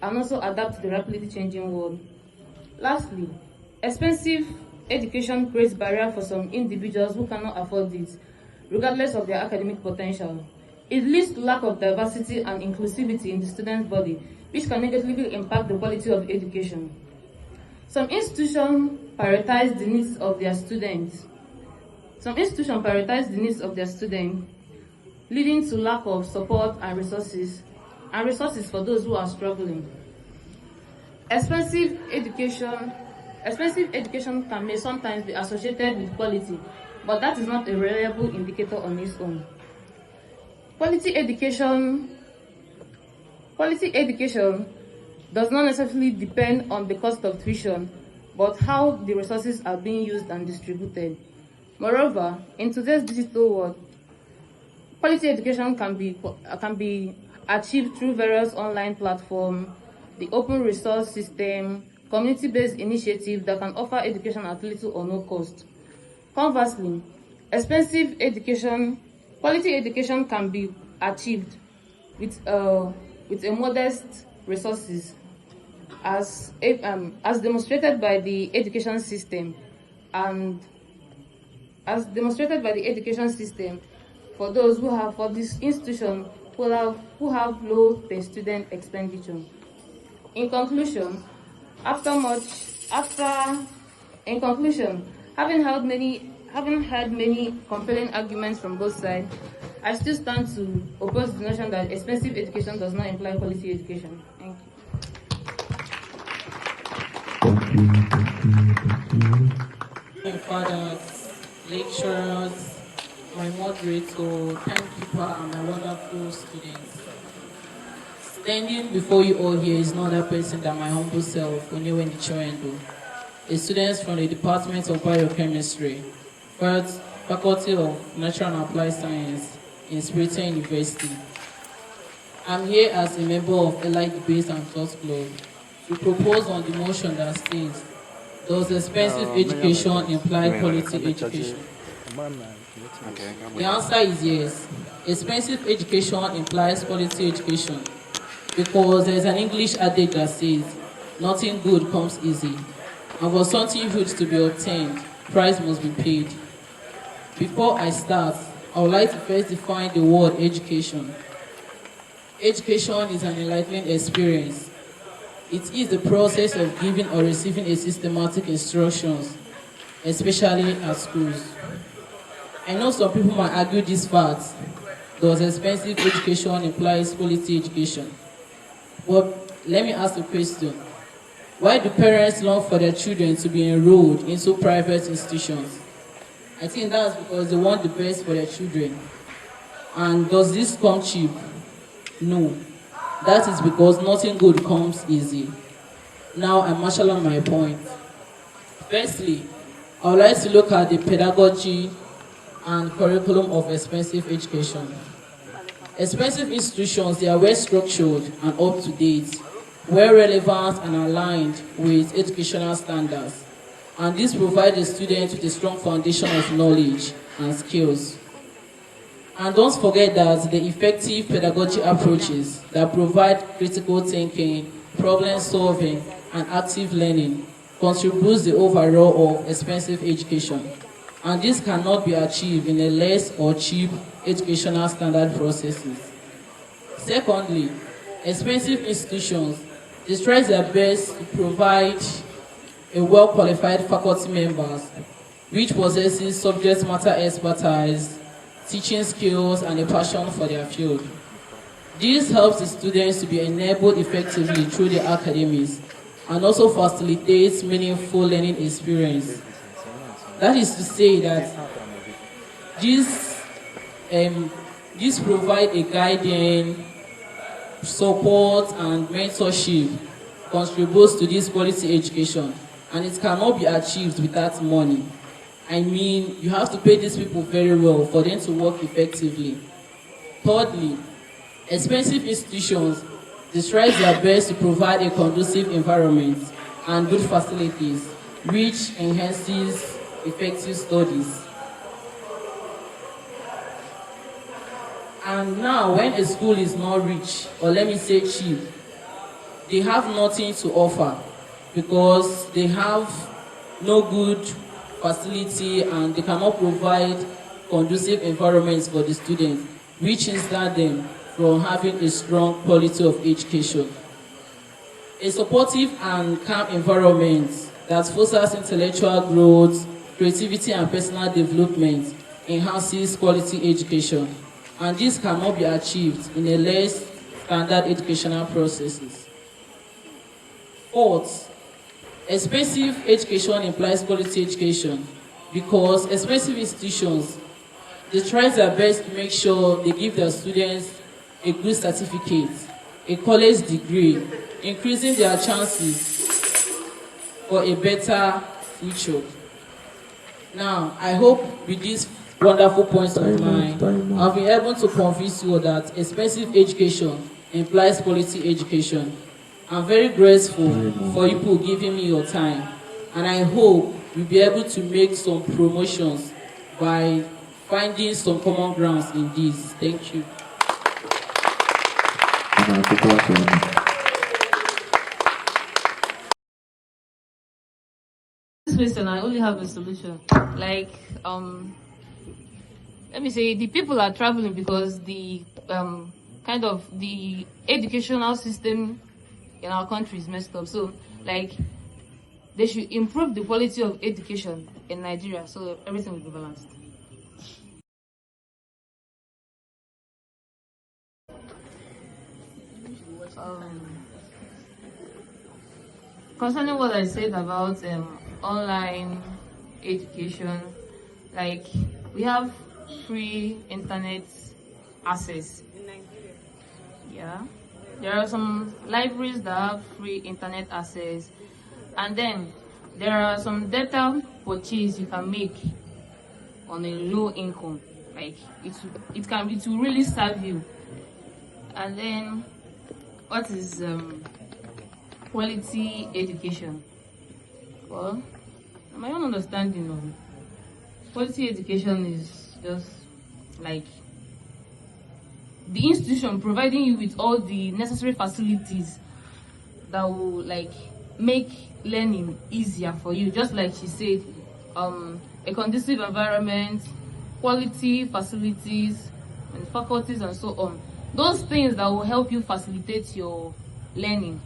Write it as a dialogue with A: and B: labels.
A: and also adapt to the rapidly changing world. Lastly, expensive education creates barrier for some individuals who cannot afford it, regardless of their academic potential. It leads to lack of diversity and inclusivity in the student body, which can negatively impact the quality of education. Some institutions prioritize the needs of their students. Leading to lack of support and resources for those who are struggling. Expensive education may sometimes be associated with quality, but that is not a reliable indicator on its own. Quality education does not necessarily depend on the cost of tuition, but how the resources are being used and distributed. Moreover, in today's digital world, quality education can be achieved through various online platforms, the open resource system, community-based initiatives that can offer education at little or no cost. Conversely, quality education can be achieved with a modest resources, as demonstrated by the education system, for those for this institution who have low per student expenditure. In conclusion, having heard many compelling arguments from both sides, I still stand to oppose the notion that expensive education does not imply quality education. Thank
B: My fathers, lecturers, my moderator, timekeeper, and my wonderful students. Standing before you all here is no other person than my humble self, Onyewuenyi Chinwendu, a student from the Department of Biochemistry, Faculty of Natural and Applied Science in Spiritan University. I'm here as a member of Allied Debates and Thought Club to propose on the motion that states, does expensive education imply quality education? The answer is yes. Expensive education implies quality education because there's an English adage that says, nothing good comes easy. And for something good to be obtained, price must be paid. Before I start, I would like to first define the word education. Education is an enlightening experience. It is the process of giving or receiving a systematic instructions, especially at schools. I know some people might argue this fact, does expensive education implies quality education? But let me ask the question, why do parents long for their children to be enrolled into private institutions? I think that's because they want the best for their children. And does this come cheap? No. That is because nothing good comes easy. Now I'm marshalling my point. Firstly, I would like to look at the pedagogy and curriculum of expensive education. Expensive institutions, they are well structured and up to date, well relevant and aligned with educational standards. And this provides the student with a strong foundation of knowledge and skills. And don't forget that the effective pedagogy approaches that provide critical thinking, problem solving, and active learning contributes the overall of expensive education. And this cannot be achieved in a less or cheap educational standard processes. Secondly, expensive institutions, they try their best to provide a well-qualified faculty members which possesses subject matter expertise, teaching skills, and a passion for their field. This helps the students to be enabled effectively through their academies and also facilitates meaningful learning experience. That is to say that this provides a guiding, support, and mentorship contributes to this quality education, and it cannot be achieved without money. I mean, you have to pay these people very well for them to work effectively. Thirdly, expensive institutions, they try their best to provide a conducive environment and good facilities, which enhances effective studies. And now, when a school is not rich, or let me say cheap, they have nothing to offer because they have no good facility and they cannot provide conducive environments for the students, which hinder them from having a strong quality of education. A supportive and calm environment that fosters intellectual growth, creativity, and personal development enhances quality education, and this cannot be achieved in a less standard educational processes. Fourth, expensive education implies quality education because expensive institutions, they try their best to make sure they give their students a good certificate, a college degree, increasing their chances for a better future. Now, I hope with these wonderful points of mine, I've been able to convince you that expensive education implies quality education. I'm very grateful for you people giving me your time, and I hope we'll be able to make some promotions by finding some common grounds in this. Thank you.
A: This question, I only have a solution. Like, let me say, the people are traveling because the kind of the educational system in our country is messed up. So, like, they should improve the quality of education in Nigeria so everything will be balanced. Concerning what I said about online education, like, we have free internet access in Nigeria. Yeah, there are some libraries that have free internet access, and then there are some data purchase you can make on a low income. Like, it will really serve you. And then what is quality education? Well, my own understanding of quality education is just like the institution providing you with all the necessary facilities that will like make learning easier for you. Just like she said, a conducive environment, quality facilities and faculties and so on. Those things that will help you facilitate your learning.